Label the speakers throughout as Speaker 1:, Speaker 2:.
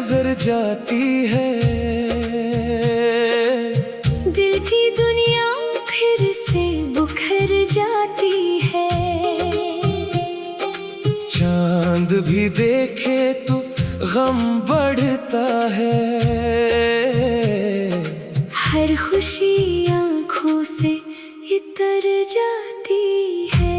Speaker 1: गुजर जाती है।
Speaker 2: दिल की दुनिया फिर से बुखर जाती है।
Speaker 1: चांद भी देखे तो गम बढ़ता है।
Speaker 2: हर खुशी आँखों से इतर जाती है।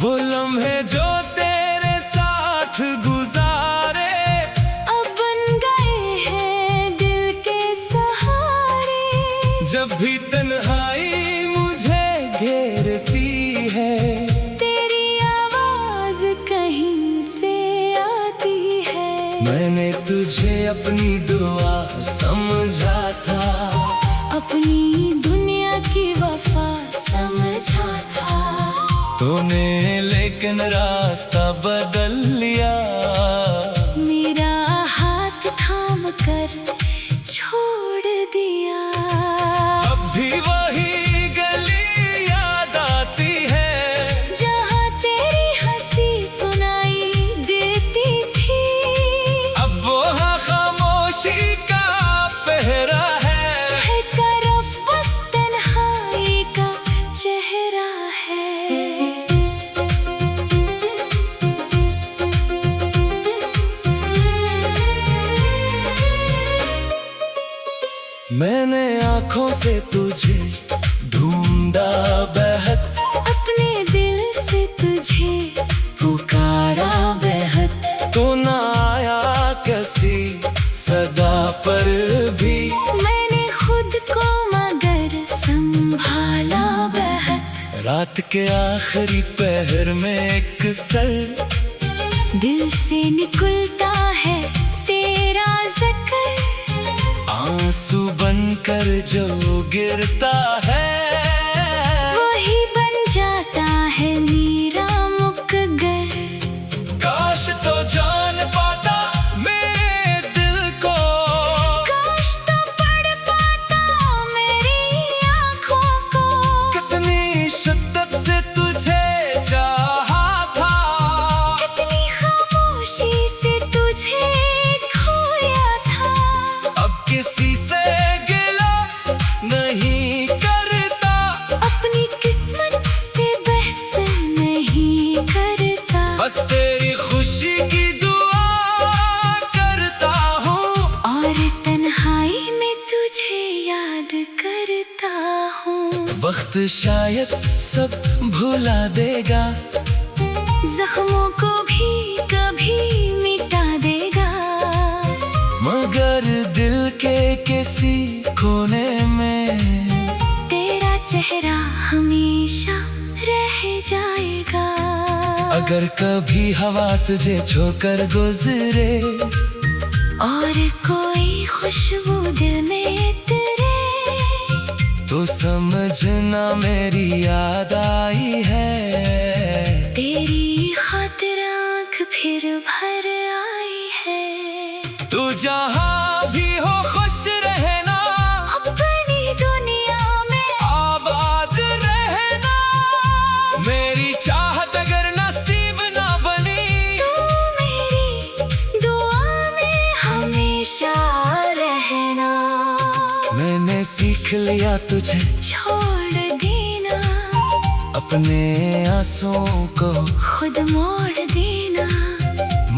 Speaker 1: वो लम्हे जो तेरे साथ गुजारे
Speaker 2: अब बन गए हैं दिल के सहारे।
Speaker 1: जब भी तन्हाई मुझे घेरती है,
Speaker 2: तेरी आवाज कहीं से आती है।
Speaker 1: मैंने तुझे अपनी दुआ समझा था,
Speaker 2: अपनी दुनिया की वफा समझा था।
Speaker 1: तूने लेकिन रास्ता बदल लिया।
Speaker 2: मेरा हाथ थाम कर छोड़ दिया।
Speaker 1: अब भी वही गली याद आती है,
Speaker 2: जहाँ तेरी हंसी सुनाई देती थी।
Speaker 1: अब वो खामोशी का पहरा है
Speaker 2: तरफ बस तन्हाई का चेहरा है।
Speaker 1: मैंने आँखों से तुझे ढूंढा बेहद,
Speaker 2: अपने दिल से तुझे पुकारा बेहद।
Speaker 1: तो ना आया किसी सदा पर भी।
Speaker 2: मैंने खुद को मगर संभाला बेहद।
Speaker 1: रात के आखिरी पहर में एक सर
Speaker 2: दिल से निकलता है तेरा जिक्र।
Speaker 1: आंसू बनकर जो गिरता है,
Speaker 2: वही बन जाता है मेरा मुकद्दर।
Speaker 1: काश तो जान पाता मेरे दिल को,
Speaker 2: काश तो पढ़ पाता मेरी आँखों को।
Speaker 1: कितनी शिद्दत से तुझे चाहा था,
Speaker 2: कितनी खामोशी से तुझे खोया था।
Speaker 1: अब किसी से गिला नहीं करता,
Speaker 2: अपनी किस्मत से बहस नहीं करता।
Speaker 1: बस तेरी खुशी की दुआ करता हूँ,
Speaker 2: और तन्हाई में तुझे याद करता हूँ।
Speaker 1: वक्त शायद सब भुला देगा,
Speaker 2: जख्मों को भी कभी मिटा देगा।
Speaker 1: मगर दिल के किसी कोने में
Speaker 2: तेरा चेहरा हमेशा रह जाएगा।
Speaker 1: अगर कभी हवा तुझे छोकर गुजरे,
Speaker 2: और कोई खुशबू दिल में तेरे,
Speaker 1: तो समझना मेरी याद आई है।
Speaker 2: तेरी खातिर आँख फिर भर आई है।
Speaker 1: तू जहाँ भी हो खुश रहना,
Speaker 2: अपनी दुनिया में
Speaker 1: आबाद रहना। मेरी चाहत अगर नसीब ना बनी,
Speaker 2: तू मेरी दुआ में हमेशा रहना।
Speaker 1: मैंने सीख लिया तुझे
Speaker 2: छोड़ देना,
Speaker 1: अपने आंसुओं को
Speaker 2: खुद मोड़ देना।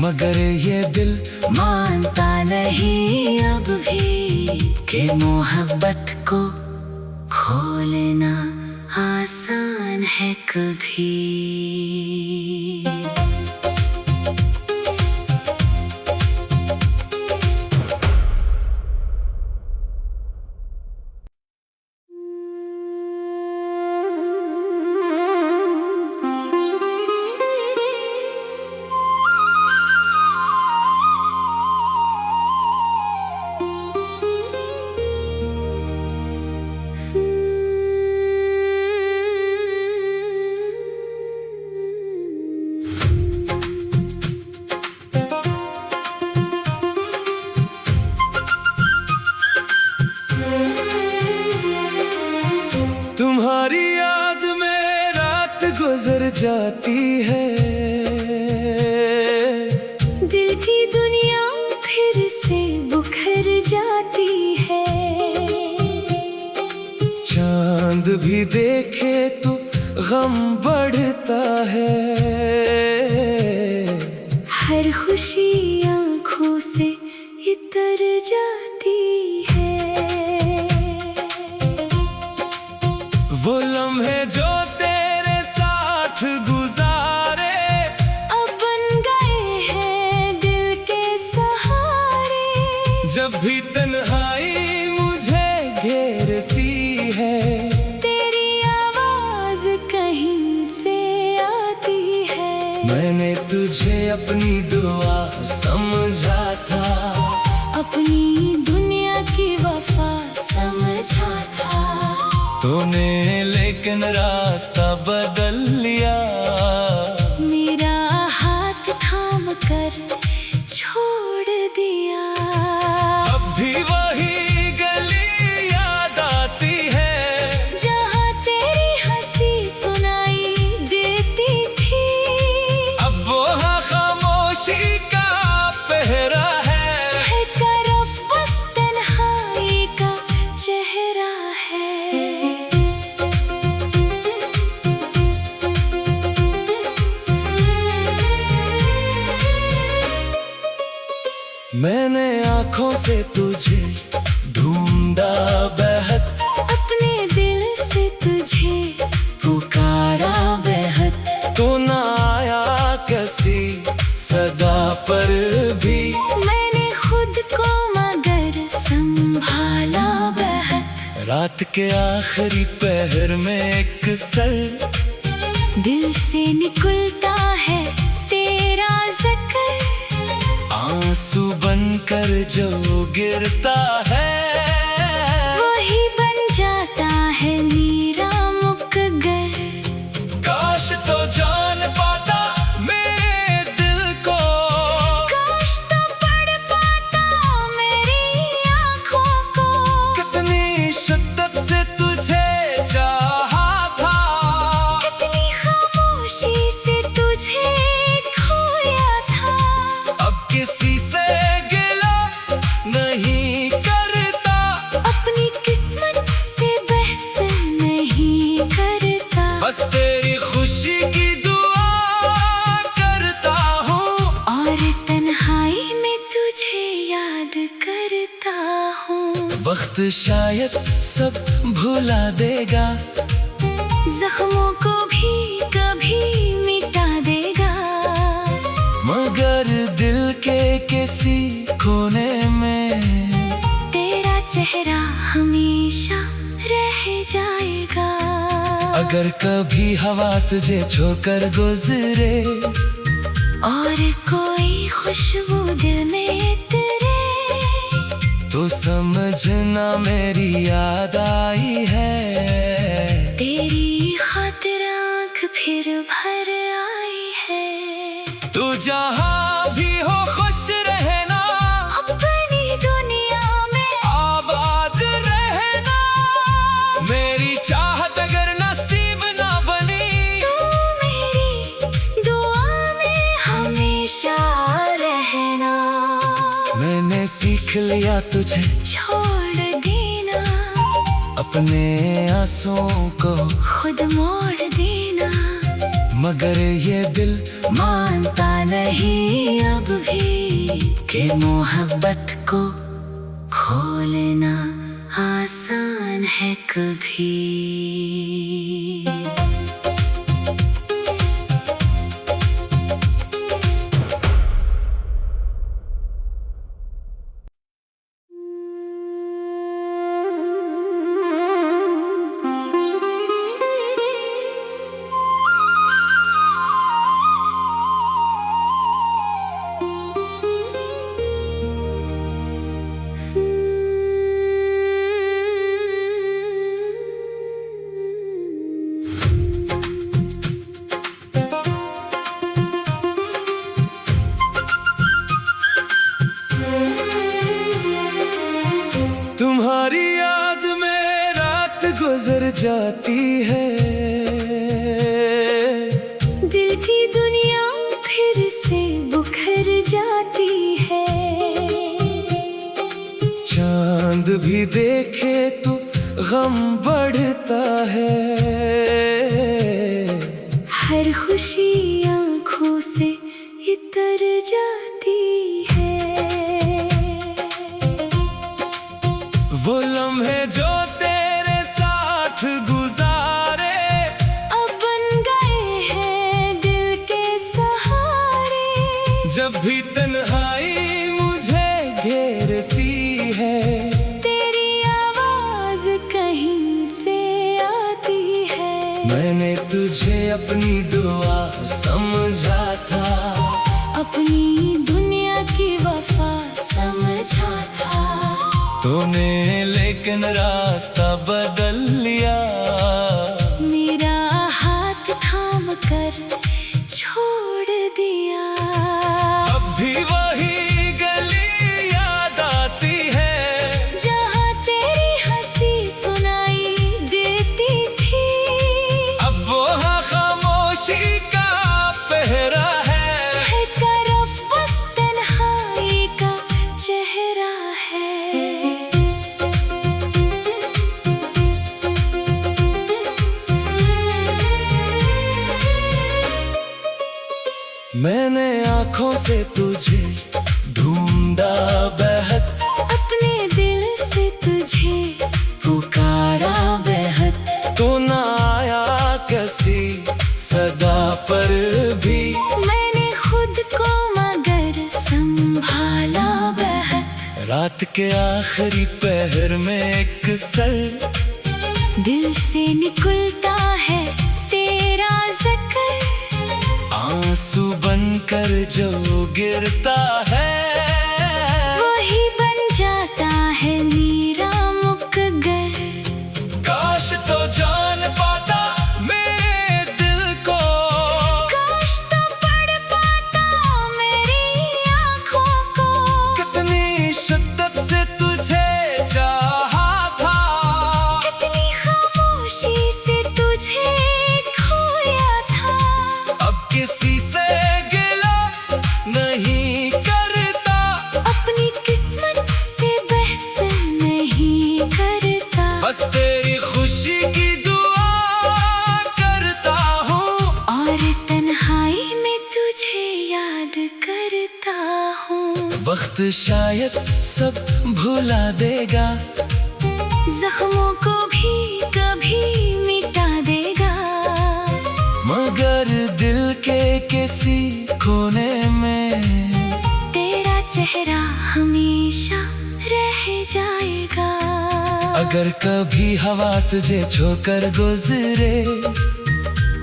Speaker 1: मगर ये दिल
Speaker 2: मानता नहीं अब भी कि मोहब्बत को खोलना आसान है कभी।
Speaker 1: तुम्हारी याद में रात गुजर जाती है। भी देखे तो गम बढ़ता है।
Speaker 2: हर खुशी आँखों से इतर जाती है।
Speaker 1: वो लम्हे जो तेरे साथ गुजारे
Speaker 2: अब बन गए हैं दिल के सहारे।
Speaker 1: जब भी तन्हाई मुझे घेरती है,
Speaker 2: तेरी आवाज कहीं से आती है।
Speaker 1: मैंने तुझे अपनी दुआ समझा था,
Speaker 2: अपनी दुनिया की वफा समझा था।
Speaker 1: तूने लेकिन रास्ता बदल लिया।
Speaker 2: मेरा हाथ थाम कर छोड़ दिया।
Speaker 1: अब भी वही गली याद आती है,
Speaker 2: जहाँ तेरी हंसी सुनाई देती थी।
Speaker 1: अब वो खामोशी का पहरा है
Speaker 2: तरफ बस तन्हाई का चेहरा है।
Speaker 1: मैंने आँखों से तुझे ढूंढा बेहद,
Speaker 2: अपने दिल से तुझे पुकारा बेहद।
Speaker 1: तो ना आया किसी सदा पर भी।
Speaker 2: मैंने खुद को मगर संभाला बेहद।
Speaker 1: रात के आखिरी पहर में एक सर
Speaker 2: दिल से निकलता है तेरा जिक्र।
Speaker 1: आंसू बनकर जो गिरता है,
Speaker 2: वही बन जाता है मेरा मुकद्दर।
Speaker 1: काश तो जान पाता मेरे दिल को,
Speaker 2: काश तो पढ़ पाता मेरी आँखों को।
Speaker 1: कितनी शिद्दत से तुझे चाहा था,
Speaker 2: कितनी खामोशी से तुझे खोया था।
Speaker 1: अब किसी से गिला नहीं करता,
Speaker 2: अपनी किस्मत से बहस नहीं करता।
Speaker 1: बस तेरी खुशी की दुआ करता हूँ,
Speaker 2: और तन्हाई में तुझे याद करता हूँ।
Speaker 1: वक्त शायद सब भुला देगा,
Speaker 2: जख्मों को भी कभी मिटा देगा।
Speaker 1: मगर दिल के किसी कोने में
Speaker 2: तेरा चेहरा हमेशा रह जाएगा।
Speaker 1: अगर कभी हवा तुझे छोकर गुजरे,
Speaker 2: और कोई खुशबू दिल में तेरे,
Speaker 1: तो समझना मेरी याद आई है।
Speaker 2: तेरी खातिर आँख फिर भर आई है।
Speaker 1: तू जहाँ भी हो खुश रहना,
Speaker 2: अपनी दुनिया में
Speaker 1: आबाद रहना। मेरी चाहत अगर नसीब ना बनी,
Speaker 2: तू मेरी दुआ में हमेशा रहना।
Speaker 1: मैंने सीख लिया तुझे
Speaker 2: छोड़ देना,
Speaker 1: अपने आंसुओं को
Speaker 2: खुद मोड़ देना।
Speaker 1: मगर ये दिल
Speaker 2: मानता नहीं अब भी कि मोहब्बत को खोलना आसान है कभी।
Speaker 1: तुम्हारी याद में रात गुजर जाती है,
Speaker 2: दिल की दुनिया फिर से बुखर जाती है।
Speaker 1: चांद भी देखे तो गम बढ़ता है।
Speaker 2: हर खुशी आंखों से इतर जाती है।
Speaker 1: वो लम्हे जो तेरे साथ गुजारे
Speaker 2: अब बन गए हैं दिल के सहारे।
Speaker 1: जब भी तन्हाई मुझे घेरती है,
Speaker 2: तेरी आवाज कहीं से आती है।
Speaker 1: मैंने तुझे अपनी दुआ समझा था,
Speaker 2: अपनी दुनिया की वफा समझा था।
Speaker 1: तूने लेकिन रास्ता बदल लिया।
Speaker 2: मेरा हाथ थाम कर छोड़ दिया।
Speaker 1: अब भी वही गली याद आती है,
Speaker 2: जहाँ तेरी हंसी सुनाई देती थी।
Speaker 1: अब वो खामोशी का पहरा है
Speaker 2: तरफ बस तन्हाई का चेहरा है।
Speaker 1: मैंने आँखों से तुझे ढूंढा बेहद,
Speaker 2: अपने दिल से तुझे पुकारा बेहद।
Speaker 1: तो ना आया किसी सदा पर भी।
Speaker 2: मैंने खुद को मगर संभाला बेहद।
Speaker 1: रात के आखिरी पहर में एक सर,
Speaker 2: दिल से निकलता है तेरा जिक्र।
Speaker 1: आंसू बनकर जो गिरता है,
Speaker 2: वही बन जाता है मेरा मुकद्दर।
Speaker 1: काश तो जान पाता मेरे दिल को,
Speaker 2: काश तो पढ़ पाता मेरी आँखों को।
Speaker 1: कितनी शिद्दत से तुझे चाहा था,
Speaker 2: कितनी खामोशी से तुझे खोया था।
Speaker 1: अब किसी से गिला नहीं करता,
Speaker 2: अपनी किस्मत से बहस नहीं करता।
Speaker 1: बस तेरी खुशी की दुआ करता हूँ,
Speaker 2: और तन्हाई में तुझे याद करता हूँ।
Speaker 1: वक्त शायद सब भुला देगा,
Speaker 2: जख्मों को भी कभी मिटा देगा।
Speaker 1: मगर दिल के किसी कोने में
Speaker 2: तेरा चेहरा हमेशा रह जाएगा।
Speaker 1: अगर कभी हवा तुझे छोकर गुजरे,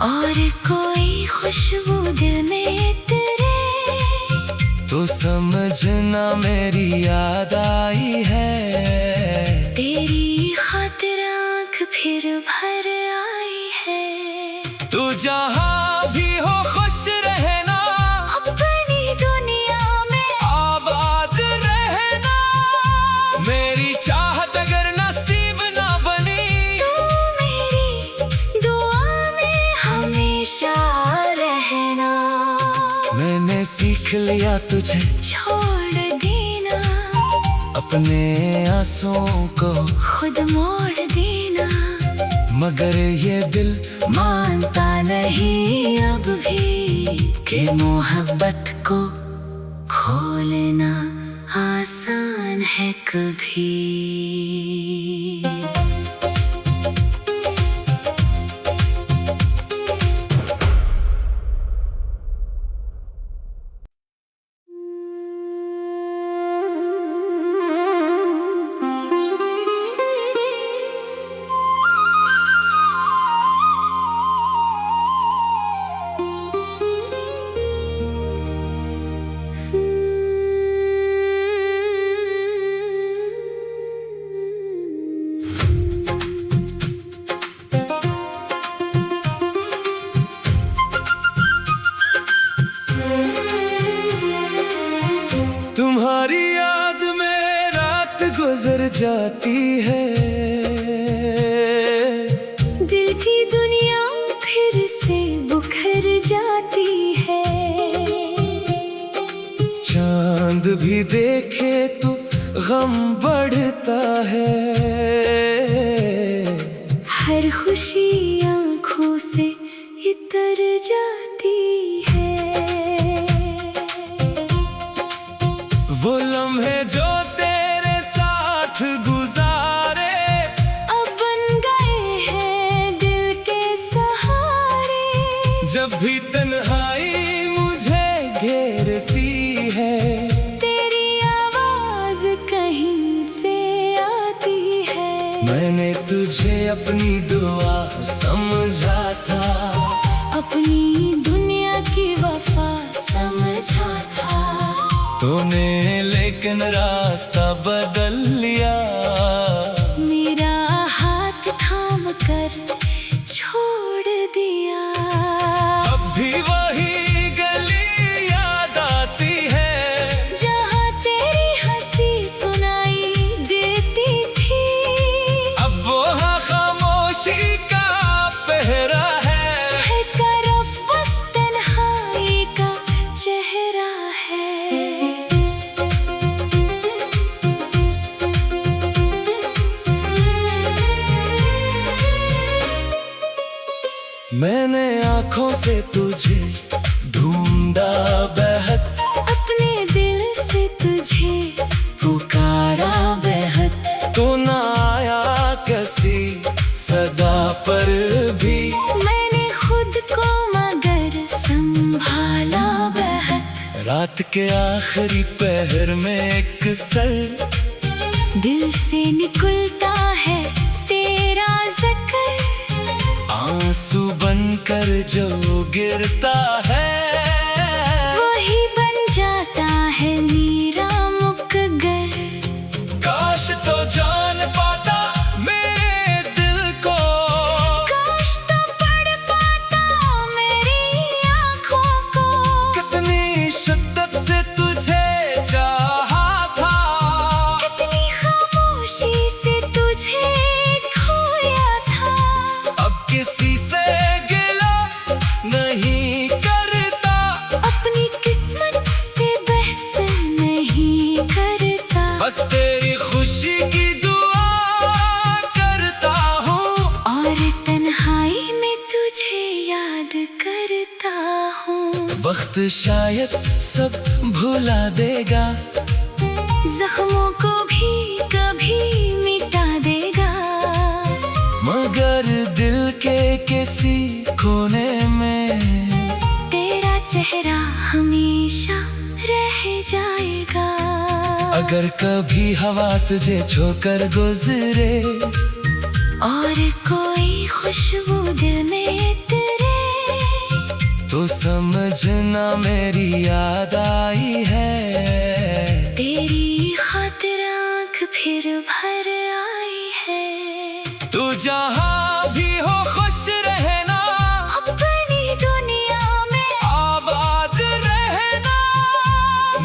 Speaker 2: और कोई खुशबू दिल में तेरे,
Speaker 1: तो समझना मेरी याद आई है।
Speaker 2: तेरी खातिर आँख फिर भर आई है।
Speaker 1: तू जहाँ भी हो खुश रहना,
Speaker 2: अपनी दुनिया में
Speaker 1: आबाद रहना। मेरी चाहत अगर नसीब ना बनी,
Speaker 2: तू मेरी दुआ में हमेशा रहना।
Speaker 1: मैंने सीख लिया तुझे
Speaker 2: छोड़ देना,
Speaker 1: अपने आंसुओं को
Speaker 2: खुद मोड़ देना।
Speaker 1: मगर ये दिल
Speaker 2: मानता नहीं अब भी कि मोहब्बत को खोलना आसान है कभी।
Speaker 1: तुम्हारी याद में रात गुजर जाती है।
Speaker 2: दिल की दुनिया फिर से बुखर जाती है।
Speaker 1: चांद भी देखे तो गम बढ़ता है।
Speaker 2: इतर जाती है।
Speaker 1: वो लम्हे जो तेरे साथ गुजारे
Speaker 2: अब बन गए हैं दिल के सहारे।
Speaker 1: जब भी तन्हाई मुझे घेरती है,
Speaker 2: तेरी आवाज कहीं से आती है।
Speaker 1: मैंने तुझे अपनी दुआ समझा था,
Speaker 2: अपनी दुनिया की वफा समझा था।
Speaker 1: तूने लेकिन रास्ता बदल लिया,
Speaker 2: मेरा हाथ थाम कर छोड़ दिया।
Speaker 1: अब भी वही गली याद आती है,
Speaker 2: जहाँ तेरी हंसी सुनाई देती थी।
Speaker 1: अब वो खामोशी का पहरा है
Speaker 2: तरफ बस तन्हाई का चेहरा है।
Speaker 1: मैंने आँखों से तुझे ढूंढा बेहद,
Speaker 2: अपने दिल से तुझे
Speaker 1: पुकारा बेहद। तो ना आया किसी सदा पर भी,
Speaker 2: मैंने खुद को मगर संभाला बेहद।
Speaker 1: रात के आखिरी पहर में एक सर,
Speaker 2: दिल से निकलता है तेरा जिक्र।
Speaker 1: आंसू बनकर जो गिरता है,
Speaker 2: वही बन जाता है मेरा मुकद्दर।
Speaker 1: काश तो जान पाता मेरे दिल को,
Speaker 2: काश तो पढ़ पाता मेरी आँखों को।
Speaker 1: कितनी शिद्दत से तुझे चाहा था,
Speaker 2: कितनी खामोशी से तुझे खोया था।
Speaker 1: अब किसी से गिला नहीं करता,
Speaker 2: अपनी किस्मत से बहस नहीं करता।
Speaker 1: बस तेरी खुशी की दुआ करता हूँ,
Speaker 2: और तन्हाई में तुझे याद करता हूँ।
Speaker 1: वक्त शायद सब भुला देगा,
Speaker 2: जख्मों को भी कभी मिटा देगा।
Speaker 1: मगर दिल के किसी कोने में
Speaker 2: तेरा चेहरा हमेशा रह जाएगा।
Speaker 1: अगर कभी हवा तुझे छोकर गुजरे,
Speaker 2: और कोई खुशबू दिल में तेरे,
Speaker 1: तो समझना मेरी याद आई है।
Speaker 2: तेरी खातिर आँख फिर भर आई है।
Speaker 1: तू जहाँ भी हो खुश रहना,
Speaker 2: अपनी दुनिया में
Speaker 1: आबाद रहना।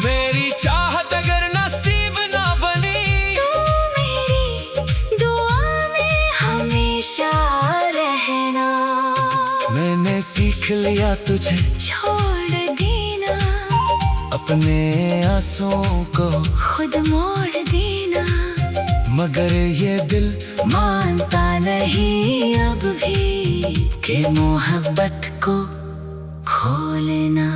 Speaker 1: मेरी चाहत अगर नसीब ना बनी,
Speaker 2: तू मेरी दुआ में हमेशा रहना।
Speaker 1: मैंने सीख लिया तुझे
Speaker 2: छोड़ देना,
Speaker 1: अपने आंसुओं को
Speaker 2: खुद मोड़ देना।
Speaker 1: मगर ये दिल
Speaker 2: मानता नहीं अब भी कि मोहब्बत को खोलना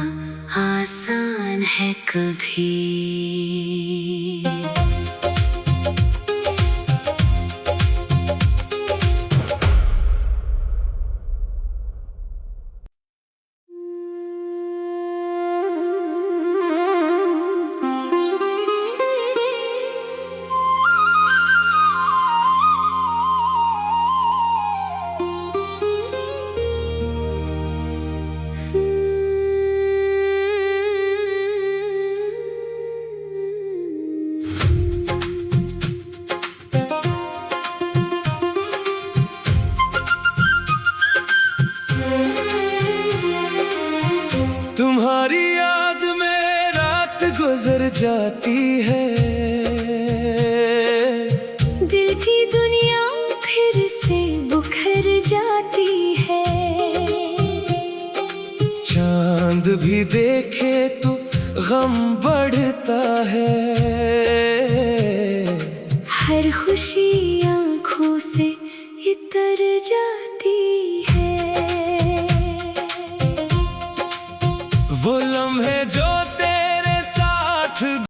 Speaker 2: आसान है कभी।
Speaker 1: तुम्हारी याद में रात गुजर जाती है,
Speaker 2: दिल की दुनिया फिर से बुखर जाती है।
Speaker 1: चांद भी देखे तो गम बढ़ता है,
Speaker 2: हर खुशी आँखों से इतर जा